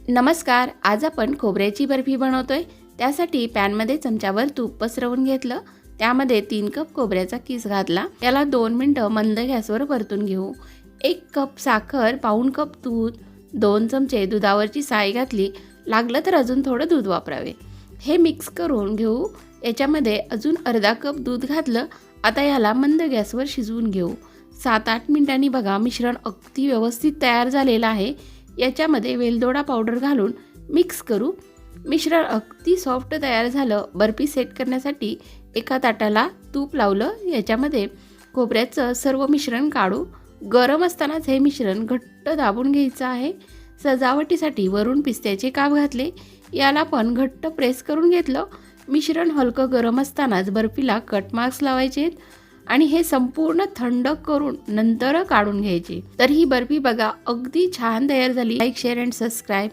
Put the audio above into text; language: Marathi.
नमस्कार. आज आपण खोबऱ्याची बर्फी बनवतोय. त्यासाठी पॅनमध्ये चमच्यावर तूप पसरवून घेतलं. त्यामध्ये 3 कप खोबऱ्याचा किस घातला. त्याला 2 मिनिटं मंद गॅसवर परतून घेऊ. 1 कप साखर, पाऊण कप दूध, 2 चमचे दुधावरची साय घातली. लागलं तर अजून थोडं दूध वापरावे. हे मिक्स करून घेऊ. याच्यामध्ये अजून अर्धा कप दूध घातलं. आता याला मंद गॅसवर शिजवून घेऊ. 7-8 मिनिटांनी बघा मिश्रण अगदी व्यवस्थित तयार झालेलं आहे. याच्यामध्ये वेलदोडा पावडर घालून मिक्स करू. मिश्रण अगदी सॉफ्ट तयार झालं. बर्फी सेट करण्यासाठी एका ताटाला तूप लावलं. याच्यामध्ये खोबऱ्याचं सर्व मिश्रण काढू. गरम असतानाच हे मिश्रण घट्ट दाबून घ्यायचं आहे. सजावटीसाठी वरून पिस्त्याचे काप घातले. याला पण घट्ट प्रेस करून घेतलं. मिश्रण हलकं गरम असतानाच बर्फीला कट मार्क्स लावायचे आहेत आणि हे संपूर्ण थंड करून नंतर काढून घ्यायचे. तर ही बर्फी बघा अगदी छान तयार झाली. Like, share and subscribe.